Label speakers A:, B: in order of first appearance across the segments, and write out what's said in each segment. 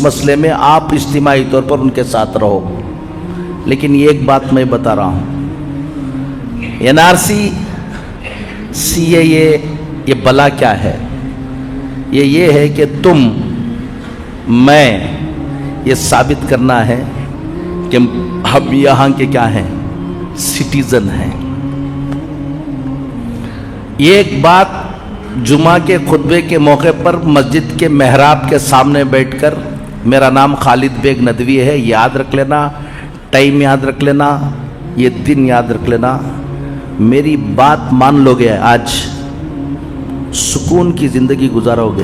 A: मसले में आप इज्तिमाई तौर पर उनके साथ रहो। लेकिन ये एक बात मैं बता रहा हूँ, एनआरसी, सीएए, ये बला क्या है? ये है कि मैं ये साबित करना है कि हम यहाँ के क्या हैं, सिटीजन हैं। ये एक बात जुमा के खुतबे के मौके पर मस्जिद के मेहराब के सामने बैठकर, मेरा नाम खालिद बेग नदवी है, याद रख लेना, टाइम याद रख लेना, ये दिन याद रख लेना, मेरी बात मान लोगे, आज सुकून की ज़िंदगी गुजारोगे।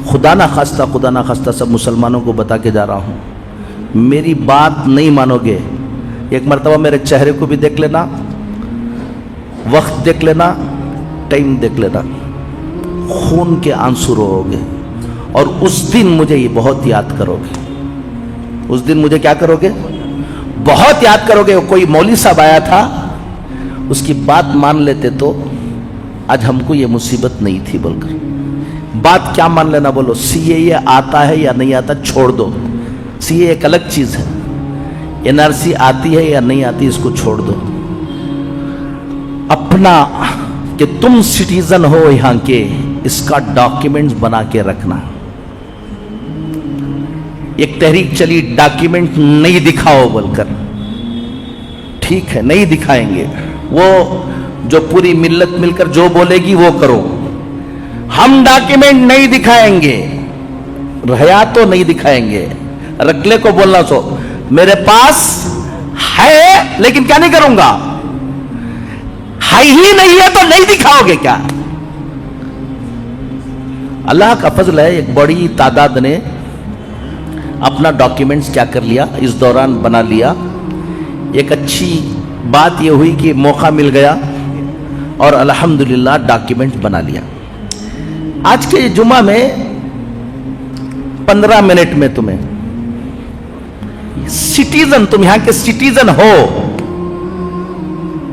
A: खुदा ना खास्ता सब मुसलमानों को बता के जा रहा हूँ, मेरी बात नहीं मानोगे, एक मरतबा मेरे चेहरे को भी देख लेना, वक्त देख लेना, टाइम देख लेना, खून के आंसू रोओगे। और उस दिन मुझे ये बहुत याद करोगे। उस दिन मुझे क्या करोगे? बहुत याद करोगे। कोई मौलवी साहब आया था, उसकी बात मान लेते तो आज हमको ये मुसीबत नहीं थी बोलकर। बात क्या मान लेना? बोलो सीएए आता है या नहीं आता, छोड़ दो। सीएए एक अलग चीज है, एनआरसी आती है या नहीं आती, इसको छोड़ दो। अपना कि तुम सिटीजन हो यहां के, इसका डॉक्यूमेंट्स बना के रखना। एक तहरीक चली, डॉक्यूमेंट नहीं दिखाओ बोलकर, ठीक है नहीं दिखाएंगे, वो जो पूरी मिल्लत मिलकर जो बोलेगी वो करो, हम डॉक्यूमेंट नहीं दिखाएंगे, रहया तो नहीं दिखाएंगे। रखले को बोलना, सो मेरे पास है लेकिन क्या नहीं करूंगा, है ही नहीं है तो नहीं दिखाओगे क्या? अल्लाह का फजल है, एक बड़ी तादाद ने अपना डॉक्यूमेंट्स क्या कर लिया, इस दौरान बना लिया। एक अच्छी बात यह हुई कि मौका मिल गया और अल्हम्दुलिल्लाह डॉक्यूमेंट बना लिया। आज के जुमा में 15 मिनट में तुम्हें सिटीजन, तुम यहां के सिटीजन हो,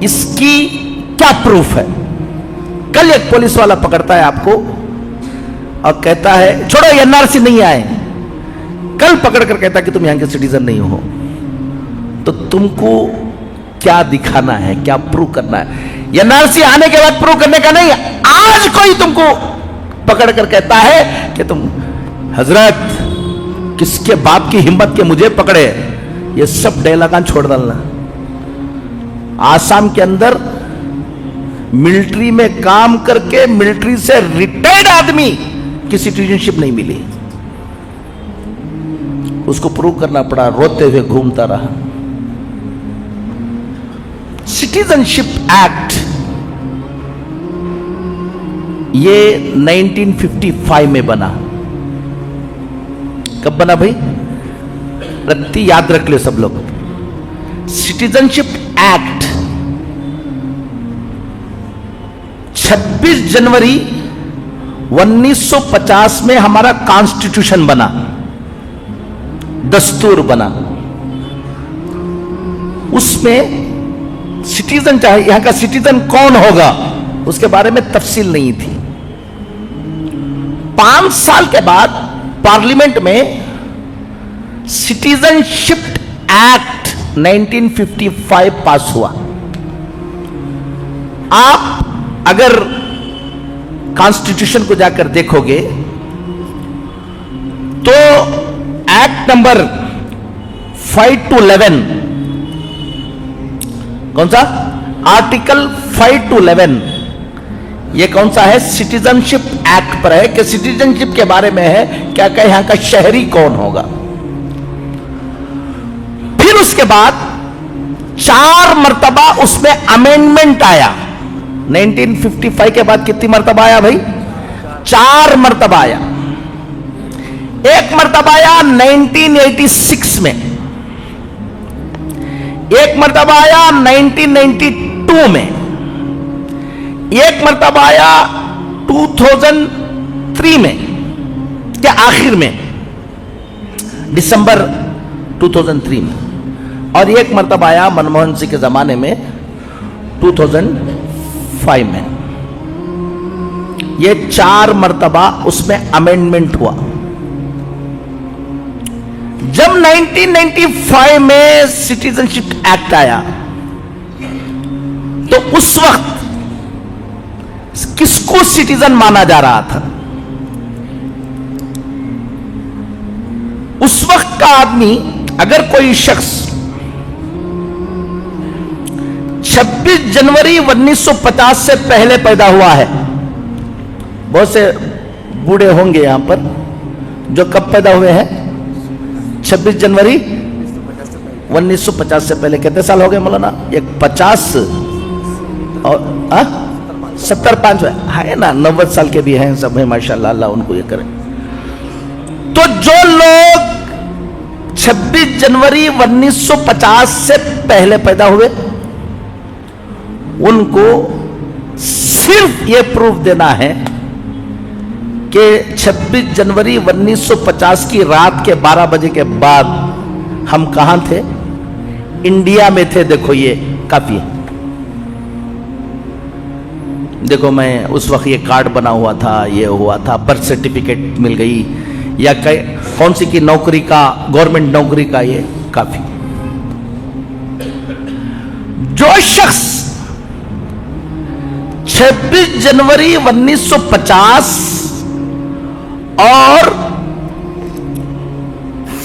A: इसकी क्या प्रूफ है? कल एक पुलिस वाला पकड़ता है आपको और कहता है छोड़ो एनआरसी नहीं आए, कल पकड़ कर कहता है कि तुम यहां के सिटीजन नहीं हो। तो तुमको क्या दिखाना है, क्या प्रूव करना है? एनआरसी आने के बाद प्रूव करने का नहीं। आज कोई तुमको पकड़ कर कहता है कि तुम हजरत किसके बाप की हिम्मत के मुझे पकड़े, ये सब डायलॉग छोड़ डालना। आसाम के अंदर मिलिट्री में काम करके मिलिट्री से रिटायर्ड आदमी की सिटीजनशिप नहीं मिली, उसको प्रूव करना पड़ा, रोते हुए घूमता रहा। सिटीजनशिप एक्ट ये 1955 में बना। कब बना भाई? रत्ती याद रख ले सब लोग। सिटीजनशिप एक्ट 26 जनवरी 1950 में हमारा कॉन्स्टिट्यूशन बना, दस्तूर बना। उसमें सिटीजन, चाहे यहां का सिटीजन कौन होगा उसके बारे में तफसील नहीं थी। 5 साल के बाद पार्लियामेंट में सिटीजनशिप एक्ट 1955 पास हुआ। आप अगर कॉन्स्टिट्यूशन को जाकर देखोगे तो एक्ट नंबर 5 to 11, कौन सा? आर्टिकल 5 to 11, ये कौन सा है? सिटीजनशिप एक्ट पर है कि सिटीजनशिप के बारे में है क्या क्या, यहां का शहरी कौन होगा। फिर उसके बाद 4 मर्तबा उसमें अमेंडमेंट आया। 1955 के बाद कितनी मर्तबा आया भाई? 4 मर्तबा आया। एक मर्तबा आया 1986 में, एक मर्तबा आया 1992 में, एक मर्तबा आया 2003 में के आखिर में, दिसंबर 2003 में, और एक मर्तबा आया मनमोहन सिंह के जमाने में 2005 में। ये 4 मर्तबा उसमें अमेंडमेंट हुआ। जब 1995 में सिटीजनशिप एक्ट आया तो उस वक्त किसको सिटीजन माना जा रहा था? उस वक्त का आदमी, अगर कोई शख्स 26 जनवरी 1950 से पहले पैदा हुआ है, बहुत से बूढ़े होंगे यहां पर जो कब पैदा हुए हैं? 26 जनवरी 1950 से पहले। कितने साल हो गए मौलाना? एक 50 और 75 है ना, 90 साल के भी हैं सब, है माशाल्लाह, अल्लाह उनको ये करे। तो जो लोग 26 जनवरी 1950 से पहले पैदा हुए, उनको सिर्फ ये प्रूफ देना है कि 26 जनवरी 1950 की रात के 12 बजे के बाद हम कहां थे? इंडिया में थे। देखो ये काफी है। देखो मैं उस वक्त ये कार्ड बना हुआ था, ये हुआ था, बर्थ सर्टिफिकेट मिल गई, या कौन सी की नौकरी का, गवर्नमेंट नौकरी का, ये काफी। जो शख्स 26 जनवरी 1950 और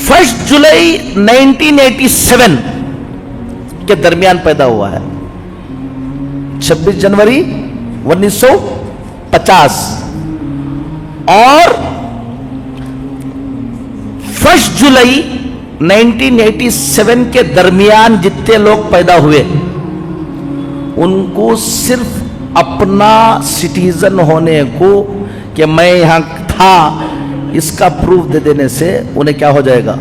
A: 1 जुलाई 1987 के दरमियान पैदा हुआ है, 26 जनवरी 1950 और 1 जुलाई 1987 के दरमियान जितने लोग पैदा हुए, उनको सिर्फ अपना सिटीजन होने को, कि मैं यहां था, इसका प्रूफ दे देने से उन्हें क्या हो जाएगा?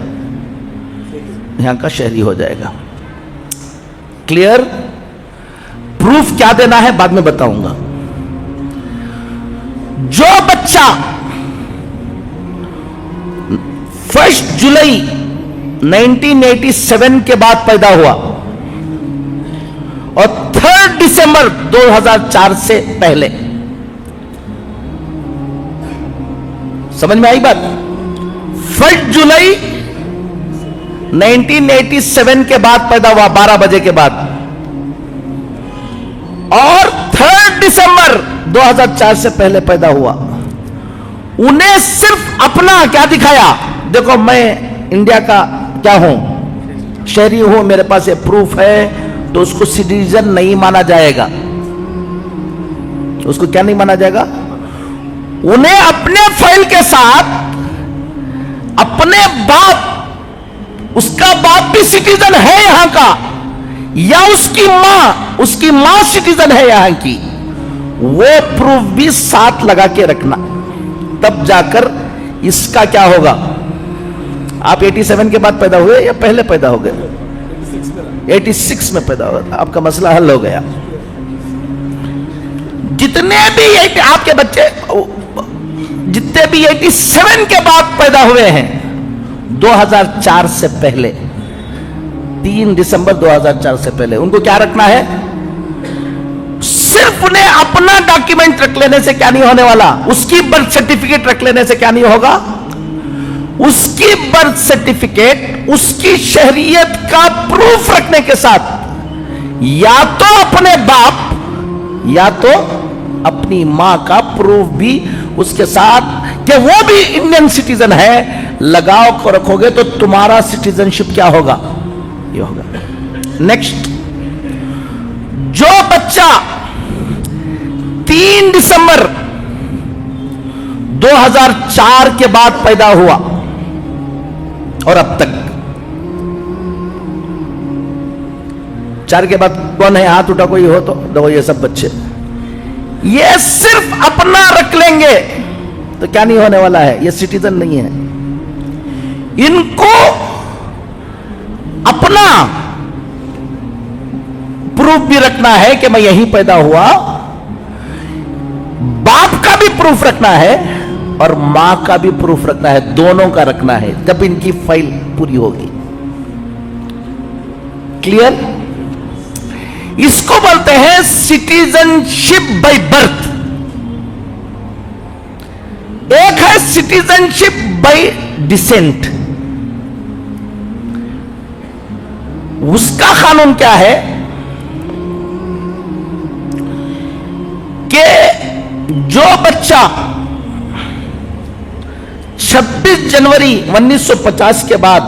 A: यहां का शहरी हो जाएगा। क्लियर? प्रूफ क्या देना है बाद में बताऊंगा। जो बच्चा 1 जुलाई 1987 के बाद पैदा हुआ और 3 दिसंबर 2004 से पहले, समझ में आई बात? 1 जुलाई 1987 के बाद पैदा हुआ 12 बजे के बाद, और 3 दिसंबर 2004 से पहले पैदा हुआ, उन्हें सिर्फ अपना क्या दिखाया? देखो मैं इंडिया का क्या हूं, शहरी हूं, मेरे पास ये प्रूफ है, तो उसको सिटीजन नहीं माना जाएगा। उसको क्या नहीं माना जाएगा? उन्हें अपने फाइल के साथ अपने बाप, उसका बाप भी सिटीजन है यहां का, या उसकी मां सिटीजन है यहां की, वो प्रूफ भी साथ लगा के रखना, तब जाकर इसका क्या होगा। आप 87 के बाद पैदा हुए या पहले पैदा हो गए? 86 में पैदा हुआ, आपका मसला हल हो गया। जितने भी आपके बच्चे, जितने भी 87 के बाद पैदा हुए हैं 2004 से पहले, 3 दिसंबर 2004 से पहले, उनको क्या रखना है? सिर्फ उन्हें अपना डॉक्यूमेंट रख लेने से क्या नहीं होने वाला, उसकी बर्थ सर्टिफिकेट रख लेने से क्या नहीं होगा? उसकी बर्थ सर्टिफिकेट, उसकी शहरियत का प्रूफ रखने के साथ, या तो अपने बाप या तो अपनी मां का प्रूफ भी उसके साथ, कि वो भी इंडियन सिटीजन है, लगाओ को रखोगे तो तुम्हारा सिटीजनशिप क्या होगा? ये होगा। नेक्स्ट, जो बच्चा 3 दिसंबर 2004 के बाद पैदा हुआ और अब तक, 4 के बाद कौन है? हाथ उठा कोई हो तो दो। ये सब बच्चे ये सिर्फ अपना रख लेंगे तो क्या नहीं होने वाला है? ये सिटीजन नहीं है। इनको अपना प्रूफ भी रखना है कि मैं यहीं पैदा हुआ, बाप का भी प्रूफ रखना है और मां का भी प्रूफ रखना है, दोनों का रखना है, जब इनकी फाइल पूरी होगी। क्लियर? इसको बोलते हैं सिटीजनशिप बाय बर्थ। एक है सिटीजनशिप बाय डिसेंट, उसका कानून क्या है कि जो बच्चा 26 जनवरी 1950 के बाद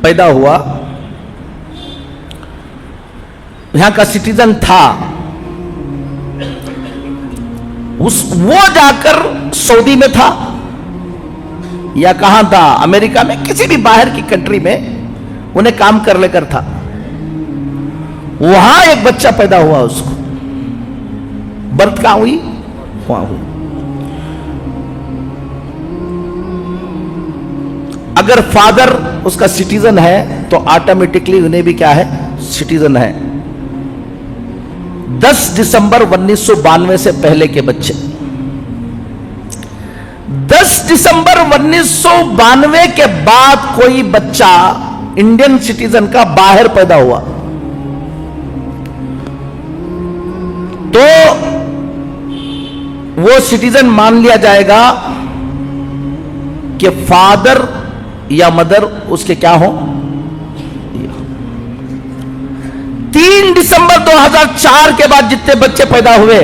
A: पैदा हुआ, यहां का सिटीजन था, वो जाकर सऊदी में था या कहां था, अमेरिका में, किसी भी बाहर की कंट्री में उन्हें काम कर लेकर था, वहां एक बच्चा पैदा हुआ, उसको बर्थ कहां हुई, वहां हुई। अगर फादर उसका सिटीजन है तो ऑटोमेटिकली उन्हें भी क्या है, सिटीजन है। 10 दिसंबर 1992 से पहले के बच्चे, 10 दिसंबर 1992 के बाद कोई बच्चा इंडियन सिटीजन का बाहर पैदा हुआ तो वो सिटीजन मान लिया जाएगा कि फादर या मदर उसके क्या हो। 3 दिसंबर 2004 के बाद जितने बच्चे पैदा हुए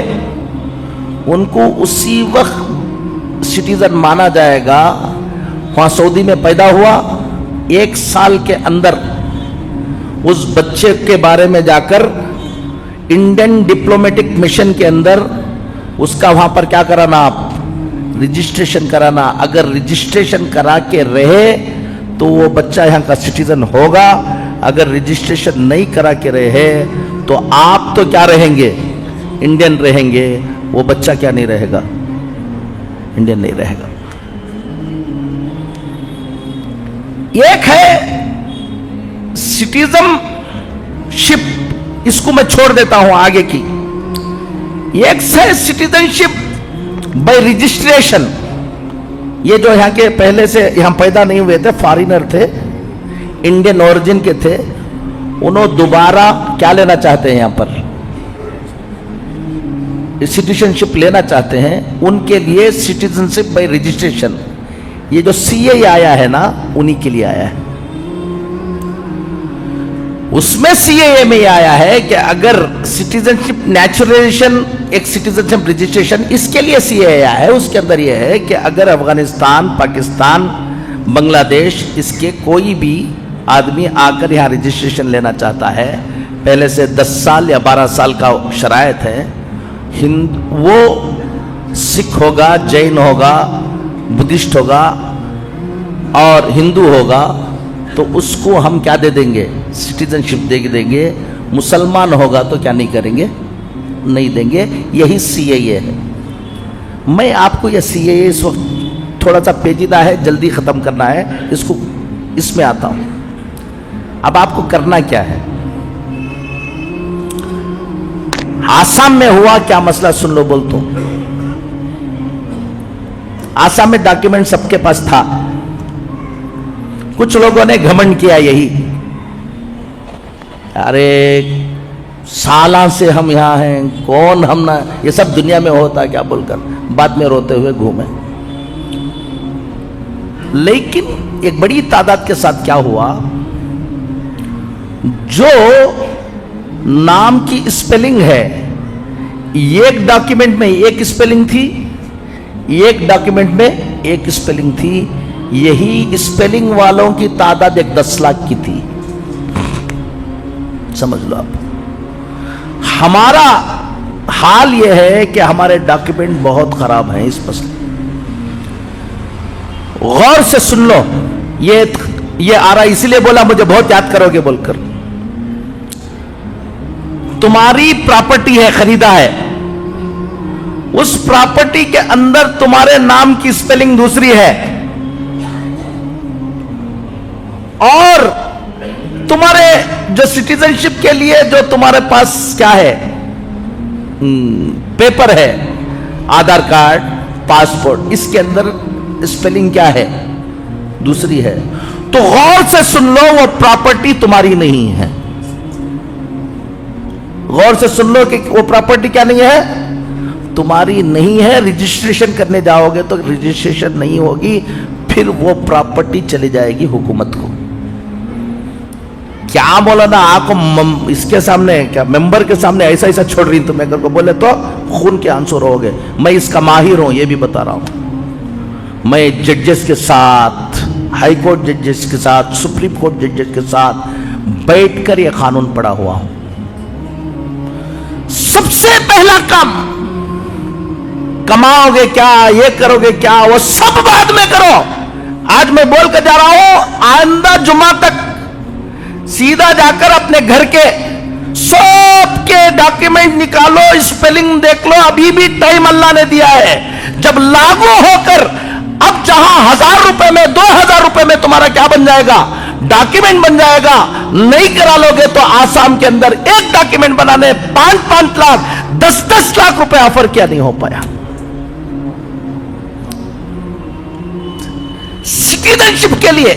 A: उनको उसी वक्त सिटीजन माना जाएगा। वहां सऊदी में पैदा हुआ, 1 साल के अंदर उस बच्चे के बारे में जाकर इंडियन डिप्लोमेटिक मिशन के अंदर उसका वहां पर क्या कराना, आप रजिस्ट्रेशन कराना। अगर रजिस्ट्रेशन करा के रहे तो वो बच्चा यहां का सिटीजन होगा, अगर रजिस्ट्रेशन नहीं करा के रहे तो आप तो क्या रहेंगे, इंडियन रहेंगे, वो बच्चा क्या नहीं रहेगा, इंडियन नहीं रहेगा। एक है सिटीजनशिप, इसको मैं छोड़ देता हूं आगे की। एक है सिटीजनशिप बाय रजिस्ट्रेशन, ये जो यहां के पहले से यहां पैदा नहीं हुए थे, फॉरेनर थे, इंडियन ओरिजिन के थे, उन्होंने दोबारा क्या लेना चाहते हैं, यहां पर सिटीजनशिप लेना चाहते हैं, उनके लिए सिटीजनशिप बाय रजिस्ट्रेशन, ये जो सीए आया है ना, उन्हीं के लिए आया है। उसमें सीएए में आया है कि अगर सिटीजनशिप नेचुरलाइजेशन, एक सिटीजनशिप रजिस्ट्रेशन, इसके लिए सीएए आया है। उसके अंदर यह है कि अगर अफगानिस्तान, पाकिस्तान, बांग्लादेश, इसके कोई भी आदमी आकर यहां रजिस्ट्रेशन लेना चाहता है, पहले से 10 साल या 12 साल का शरायत है, वो सिख होगा, जैन होगा, बुद्धिस्ट होगा और हिंदू होगा, तो उसको हम क्या दे देंगे, सिटीजनशिप दे देंगे। मुसलमान होगा तो क्या नहीं करेंगे, नहीं देंगे। यही सीएए है। मैं आपको यह सीएए इस वक्त थोड़ा सा पेचीदा है, जल्दी खत्म करना है इसको, इसमें आता हूं। अब आपको करना क्या है, आसाम में हुआ क्या मसला सुन लो, बोलता हूं। आसाम में डॉक्यूमेंट सबके पास था, कुछ लोगों ने घमंड किया यही, अरे साला से हम यहां हैं, कौन हम ना, ये सब दुनिया में होता है क्या बोलकर बाद में रोते हुए घूमे। लेकिन एक बड़ी तादाद के साथ क्या हुआ, जो नाम की स्पेलिंग है, एक डॉक्यूमेंट में एक स्पेलिंग थी, एक डॉक्यूमेंट में एक स्पेलिंग थी, यही स्पेलिंग वालों की तादाद 10 लाख की थी। समझ लो आप, हमारा हाल यह है कि हमारे डॉक्यूमेंट बहुत खराब हैं इस मसले। गौर से सुन लो, ये आ रहा इसलिए बोला, मुझे बहुत याद करोगे बोलकर। तुम्हारी प्रॉपर्टी है, खरीदा है, उस प्रॉपर्टी के अंदर तुम्हारे नाम की स्पेलिंग दूसरी है और तुम्हारे जो सिटीजनशिप के लिए जो तुम्हारे पास क्या है, पेपर है, आधार कार्ड, पासपोर्ट, इसके अंदर स्पेलिंग क्या है, दूसरी है। तो गौर से सुन लो, वो प्रॉपर्टी तुम्हारी नहीं है। गौर से सुन लो कि वो प्रॉपर्टी क्या नहीं है, तुम्हारी नहीं है। रजिस्ट्रेशन करने जाओगे तो रजिस्ट्रेशन नहीं होगी, फिर वो प्रॉपर्टी चली जाएगी हुकूमत को। क्या बोला ना आपको इसके सामने, क्या मेंबर के सामने ऐसा ऐसा छोड़ रही तुम अगर को बोले तो खून के आंसू रहोगे। मैं इसका माहिर हूं, ये भी बता रहा हूं। मैं जजेस के साथ, हाई कोर्ट जजेस के साथ, सुप्रीम कोर्ट जजेस के साथ बैठकर ये कानून पढ़ा हुआ हूं। सबसे पहला काम, कमाओगे क्या, ये करोगे क्या, वो सब बाद में करो। आज मैं बोल कर जा रहा हूं, आइंदा जुमा तक सीधा जाकर अपने घर के सब के डॉक्यूमेंट निकालो, स्पेलिंग देख लो। अभी भी टाइम अल्लाह ने दिया है। जब लागू होकर अब जहां 1000 रुपए में, 2000 रुपए में तुम्हारा क्या बन जाएगा, डॉक्यूमेंट बन जाएगा। नहीं करा लोगे तो आसाम के अंदर एक डॉक्यूमेंट बनाने 5-5 लाख, 10-10 लाख रुपए ऑफर किया, नहीं हो पाया। सिटीजनशिप के लिए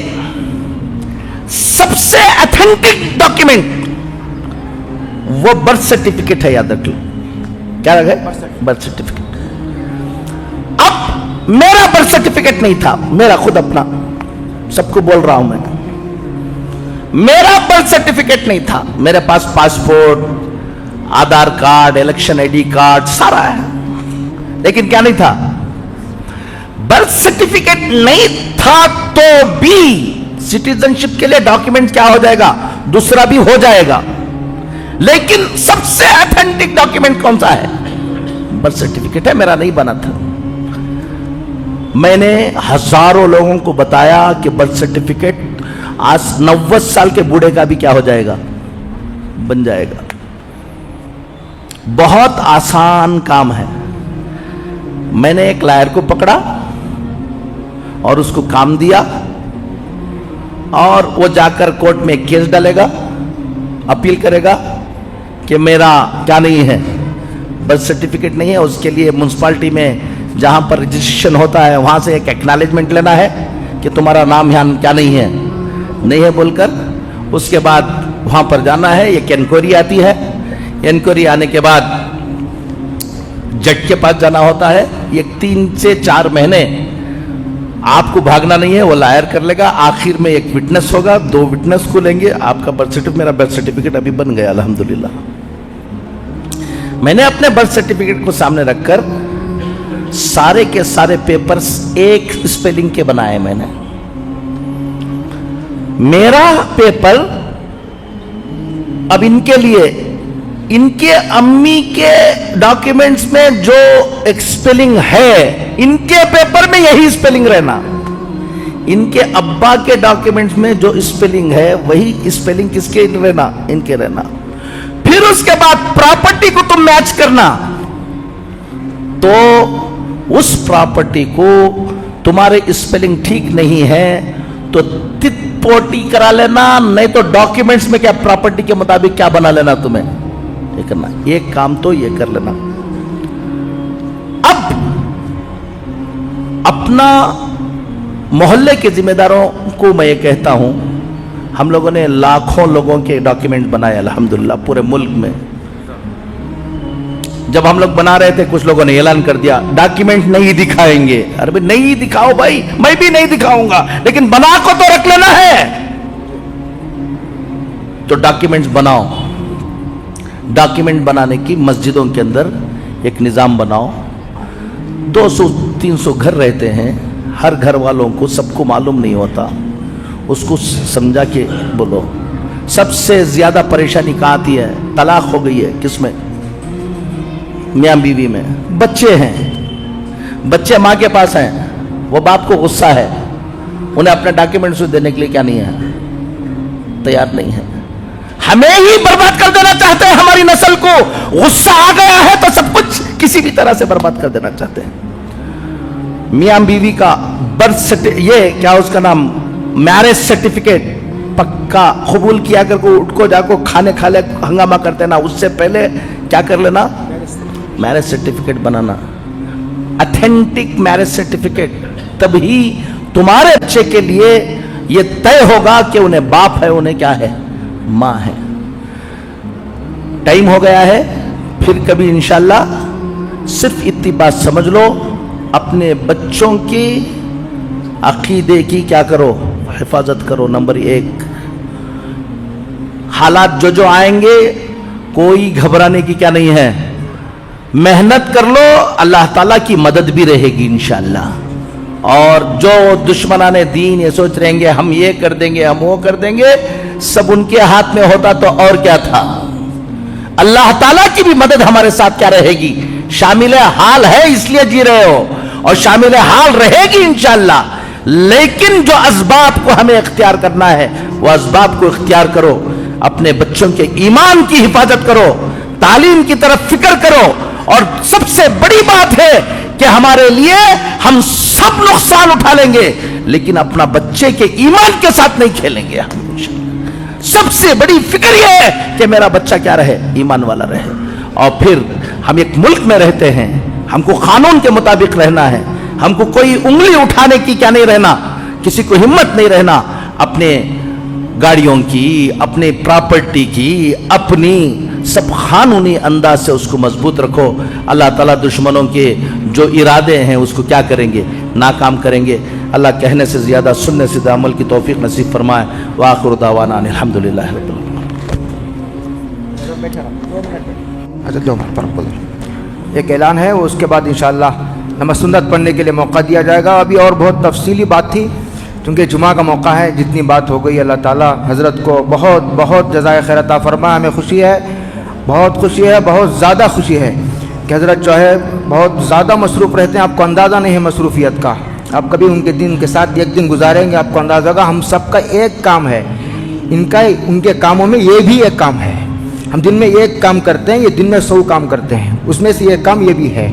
A: सबसे ऑथेंटिक डॉक्यूमेंट वो बर्थ सर्टिफिकेट है, याद रख लो। क्या रखे? Birth certificate. अब मेरा बर्थ सर्टिफिकेट नहीं था, मेरा खुद अपना, सबको बोल रहा हूं मैं, मेरा बर्थ सर्टिफिकेट नहीं था। मेरे पास पासपोर्ट, आधार कार्ड, इलेक्शन आईडी कार्ड सारा है, लेकिन क्या नहीं था? बर्थ सर्टिफिकेट नहीं था तो भी सिटीजनशिप के लिए डॉक्यूमेंट क्या हो जाएगा, दूसरा भी हो जाएगा। लेकिन सबसे ऑथेंटिक डॉक्यूमेंट कौन सा है? बर्थ सर्टिफिकेट है। मेरा नहीं बना था। मैंने हजारों लोगों को बताया कि बर्थ सर्टिफिकेट आज 90 साल के बूढ़े का भी क्या हो जाएगा, बन जाएगा। बहुत आसान काम है। मैंने एक लायर को पकड़ा और उसको काम दिया, और वो जाकर कोर्ट में केस डालेगा, अपील करेगा कि मेरा क्या नहीं है, बर्थ सर्टिफिकेट नहीं है। उसके लिए म्युनिसिपैलिटी में जहां पर रजिस्ट्रेशन होता है वहां से एक एक्नॉलेजमेंट लेना है कि तुम्हारा नाम यहाँ क्या नहीं है बोलकर। उसके बाद वहां पर जाना है, एक इंक्वायरी आती है। इंक्वायरी आने के बाद जज के पास जाना होता है। ये 3 से 4 महीने आपको भागना नहीं है, वो लायर कर लेगा। आखिर में एक विटनेस होगा, 2 विटनेस को लेंगे। आपका बर्थ सर्टिफिकेट, मेरा बर्थ सर्टिफिकेट अभी बन गया अल्हम्दुलिल्लाह। मैंने अपने बर्थ सर्टिफिकेट को सामने रखकर सारे के सारे पेपर्स एक स्पेलिंग के बनाए मैंने। मेरा पेपर अब इनके लिए, इनके अम्मी के डॉक्यूमेंट्स में जो एक स्पेलिंग है, इनके पेपर में यही स्पेलिंग रहना। इनके अब्बा के डॉक्यूमेंट्स में जो स्पेलिंग है वही स्पेलिंग किसके रहना, इनके रहना। फिर उसके बाद प्रॉपर्टी को तुम मैच करना, तो उस प्रॉपर्टी को तुम्हारे स्पेलिंग ठीक नहीं है तो तित पोटी करा लेना, नहीं तो डॉक्यूमेंट्स में क्या प्रॉपर्टी के मुताबिक क्या बना लेना तुम्हें, ये करना। एक काम तो ये कर लेना। अब अपना मोहल्ले के जिम्मेदारों को मैं ये कहता हूं, हम लोगों ने लाखों लोगों के डॉक्यूमेंट बनाए अल्हम्दुलिल्लाह पूरे मुल्क में। जब हम लोग बना रहे थे कुछ लोगों ने ऐलान कर दिया डॉक्यूमेंट नहीं दिखाएंगे। अरे भाई नहीं दिखाओ भाई, मैं भी नहीं दिखाऊंगा, लेकिन बना को तो रख लेना है। तो डॉक्यूमेंट्स बनाओ। डॉक्यूमेंट बनाने की मस्जिदों के अंदर एक निज़ाम बनाओ। 200-300 घर रहते हैं, हर घर वालों को सबको मालूम नहीं होता, उसको समझा के बोलो। सबसे ज्यादा परेशानी कहाँ आती है? तलाक हो गई है, किसमें? मियाँ बीवी में। बच्चे हैं, बच्चे माँ के पास हैं, वो बाप को गुस्सा है, उन्हें अपने डॉक्यूमेंट्स देने के लिए क्या नहीं है, तैयार नहीं है। हमें ही बर्बाद कर देना चाहते हैं, हमारी नस्ल को गुस्सा आ गया है तो सब कुछ किसी भी तरह से बर्बाद कर देना चाहते हैं। मियाँ बीवी का बर्थ सर्टिफिकेट, ये क्या उसका नाम, मैरिज सर्टिफिकेट पक्का कबूल किया कर को उठ को जाको खाने खा ले हंगामा कर देना, उससे पहले क्या कर लेना, मैरिज सर्टिफिकेट बनाना, ऑथेंटिक मैरिज सर्टिफिकेट। तभी तुम्हारे बच्चे के लिए यह तय होगा कि उन्हें बाप है, उन्हें क्या है, मां है। टाइम हो गया है, फिर कभी इंशाल्लाह। सिर्फ इतनी बात समझ लो, अपने बच्चों की अकीदे की क्या करो, हिफाजत करो। नंबर 1, हालात जो आएंगे कोई घबराने की क्या नहीं है, मेहनत कर लो, अल्लाह ताला की मदद भी रहेगी इंशाअल्लाह। और जो दुश्मनाने दीन ये सोच रहेंगे हम ये कर देंगे हम वो कर देंगे, सब उनके हाथ में होता तो और क्या था। अल्लाह ताला की भी मदद हमारे साथ क्या रहेगी, शामिल हाल है इसलिए जी रहे हो और शामिल हाल रहेगी इंशाअल्लाह। लेकिन जो असबाब को हमें इख्तियार करना है वो असबाब को इख्तियार करो, अपने बच्चों के ईमान की हिफाजत करो, तालीम की तरफ फिक्र करो। और सबसे बड़ी बात है कि हमारे लिए हम सब नुकसान उठा लेंगे लेकिन अपना बच्चे के ईमान के साथ नहीं खेलेंगे हम। सबसे बड़ी फिक्र यह है कि मेरा बच्चा क्या रहे, ईमान वाला रहे। और फिर हम एक मुल्क में रहते हैं, हमको कानून के मुताबिक रहना है, हमको कोई उंगली उठाने की क्या नहीं रहना, किसी को हिम्मत नहीं रहना अपने गाड़ियों की, अपने प्रॉपर्टी की, अपनी सब कानूनी अंदाज से उसको मजबूत रखो। अल्लाह ताला दुश्मनों के जो इरादे हैं उसको क्या करेंगे, नाकाम करेंगे। अल्लाह कहने से ज़्यादा सुनने से अमल की तौफीक नसीब फरमाए। व आखिर दावाना अल्हम्दुलिल्लाह रब्बिल
B: आलमीन। एक ऐलान है वो उसके बाद इंशाअल्लाह नमाज़ सुन्नत पढ़ने के लिए मौका दिया जाएगा। अभी और बहुत तफसीली बात थी क्योंकि जुमा का मौका है, जितनी बात हो गई अल्लाह ताला हज़रत को बहुत बहुत जज़ाए खैर अता फरमाए। हमें खुशी है, बहुत खुशी है, बहुत ज़्यादा खुशी है कि हज़रत जो है बहुत ज़्यादा मसरूफ़ रहते हैं। आपको अंदाज़ा नहीं है मसरूफ़ियत का, आप कभी उनके दिन के साथ एक दिन गुजारेंगे आपको अंदाज़ा होगा। हम सबका एक काम है, इनका उनके कामों में ये भी एक काम है। हम दिन में एक काम करते हैं, ये दिन में 100 काम करते हैं, उसमें से एक काम ये भी है।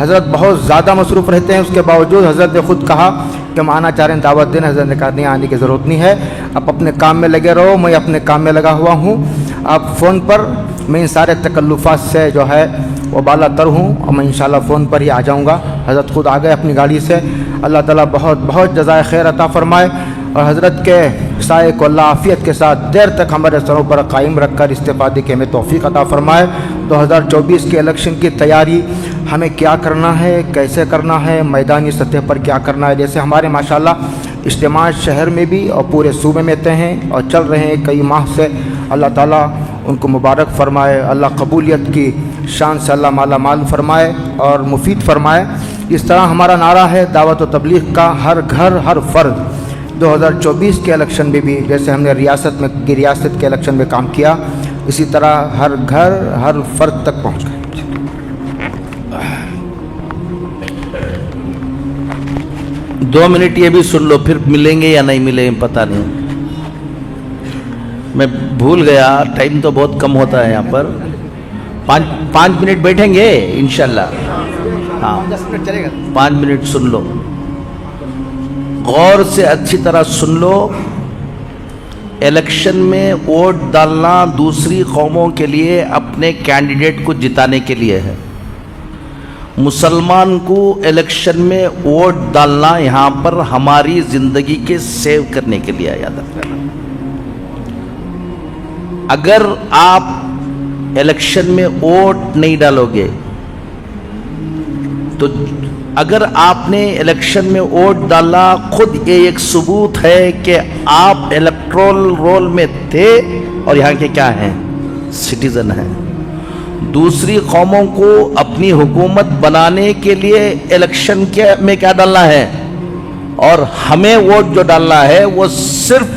B: हज़रत बहुत ज़्यादा मसरूफ़ रहते हैं, उसके बावजूद हज़रत ने ख़ुद कहा कि हम आना चाह रहे हैं, दावत देना। हज़रत ने कहा नहीं, आने की ज़रूरत नहीं है, आप अपने काम में लगे रहो, मैं अपने काम में लगा हुआ हूँ। आप फ़ोन पर, मैं इन सारे तकल्लुफ़ात से जो है वो बाला तर हूँ और मैं इंशाल्लाह फ़ोन पर ही आ जाऊँगा। हज़रत ख़ुद आ गए अपनी गाड़ी से। अल्लाह ताला बहुत बहुत जज़ाए खैर अता फ़रमाए और हज़रत के साए को अल्लाह आफ़ियत के साथ देर तक हमारे सरों पर कायम रख कर इस्तेफ़ादे की हमें तौफ़ीक़ अता फ़रमाए। 2024 के इलेक्शन की तैयारी हमें क्या करना है, कैसे करना है, मैदानी सतह पर क्या करना है। जैसे हमारे माशाल्लाह इज्तिमा शहर में भी और पूरे सूबे में तय हैं और चल रहे हैं कई माह से। अल्लाह ताला उनको मुबारक फ़रमाए, अल्लाह कबूलियत की शान से अल्लाह माला माल फ़रमाए और मुफीद फ़रमाए। इस तरह हमारा नारा है दावत व तबलीग का, हर घर हर फ़र्द। 2024 के इलेक्शन में भी जैसे हमने रियासत के इलेक्शन में काम किया, इसी तरह हर घर हर फ़र्द तक पहुँच गए।
A: 2 मिनट ये भी सुन लो, फिर मिलेंगे या नहीं मिलेंगे पता नहीं, मैं भूल गया। टाइम तो बहुत कम होता है यहाँ पर। 5 मिनट बैठेंगे इंशाल्लाह। हाँ 5 मिनट सुन लो, गौर से अच्छी तरह सुन लो। इलेक्शन में वोट डालना दूसरी कौमों के लिए अपने कैंडिडेट को जिताने के लिए है। मुसलमान को इलेक्शन में वोट डालना यहाँ पर हमारी ज़िंदगी के सेव करने के लिए याद रखना। अगर आप इलेक्शन में वोट नहीं डालोगे तो अगर आपने इलेक्शन में वोट डाला, खुद ये एक सबूत है कि आप इलेक्टोरल रोल में थे और यहाँ के क्या हैं, सिटीजन हैं। दूसरी कौमों को अपनी हुकूमत बनाने के लिए इलेक्शन के में क्या डालना है, और हमें वोट जो डालना है वो सिर्फ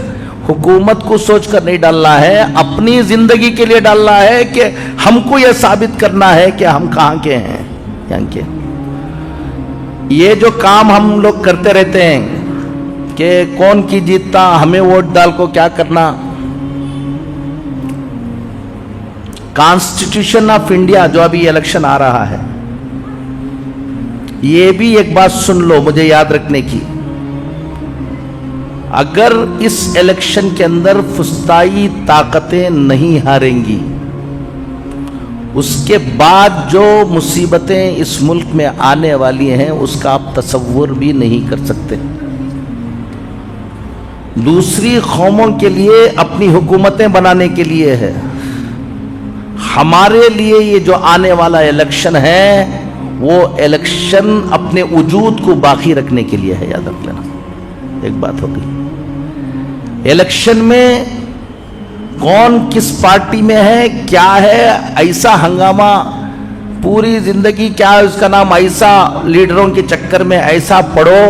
A: हुकूमत को सोचकर नहीं डालना है, अपनी ज़िंदगी के लिए डालना है कि हमको ये साबित करना है कि हम कहाँ के हैं, यहाँ के। ये जो काम हम लोग करते रहते हैं कि कौन की जीतता, हमें वोट डाल को क्या करना। कॉन्स्टिट्यूशन ऑफ इंडिया जो अभी इलेक्शन आ रहा है, ये भी एक बात सुन लो मुझे याद रखने की। अगर इस इलेक्शन के अंदर फुस्ताई ताकतें नहीं हारेंगी, उसके बाद जो मुसीबतें इस मुल्क में आने वाली हैं उसका आप तसव्वुर भी नहीं कर सकते। दूसरी कौमों के लिए अपनी हुकूमतें बनाने के लिए है, हमारे लिए ये जो आने वाला इलेक्शन है वो इलेक्शन अपने वजूद को बाकी रखने के लिए है। याद रख लेना, एक बात हो गई। इलेक्शन में कौन किस पार्टी में है, क्या है, ऐसा हंगामा पूरी जिंदगी, क्या है उसका नाम, ऐसा लीडरों के चक्कर में ऐसा पड़ो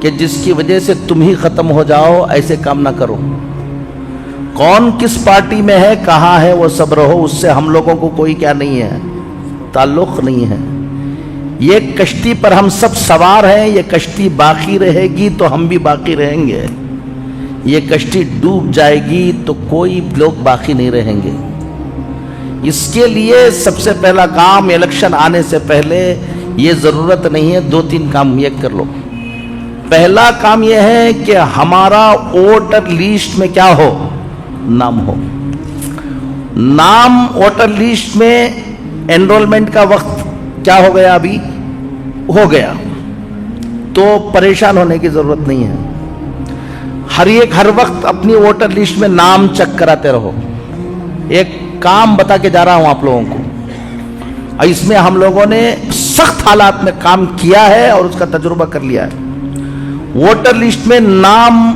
A: कि जिसकी वजह से तुम ही खत्म हो जाओ, ऐसे काम ना करो। कौन किस पार्टी में है, कहाँ है, वो सब रहो, उससे हम लोगों को कोई क्या नहीं है, ताल्लुक नहीं है। ये कश्ती पर हम सब सवार हैं, ये कश्ती बाकी रहेगी तो हम भी बाकी रहेंगे, ये कश्ती डूब जाएगी तो कोई लोग बाकी नहीं रहेंगे। इसके लिए सबसे पहला काम, इलेक्शन आने से पहले ये ज़रूरत नहीं है, 2-3 काम ये कर लो। पहला काम यह है कि हमारा वोटर लिस्ट में क्या हो, नाम हो। नाम वोटर लिस्ट में एनरोलमेंट का वक्त क्या हो गया, अभी हो गया, तो परेशान होने की जरूरत नहीं है। हर वक्त अपनी वोटर लिस्ट में नाम चेक कराते रहो। एक काम बता के जा रहा हूं आप लोगों को, इसमें हम लोगों ने सख्त हालात में काम किया है और उसका तजुर्बा कर लिया है। वोटर लिस्ट में नाम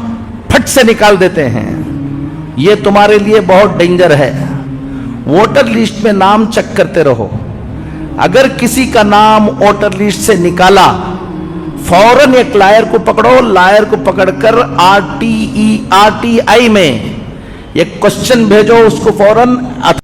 A: फट से निकाल देते हैं, ये तुम्हारे लिए बहुत डेंजर है। वोटर लिस्ट में नाम चेक करते रहो। अगर किसी का नाम वोटर लिस्ट से निकाला, फौरन एक लायर को पकड़ो, लायर को पकड़कर RTI में एक क्वेश्चन भेजो उसको फौरन।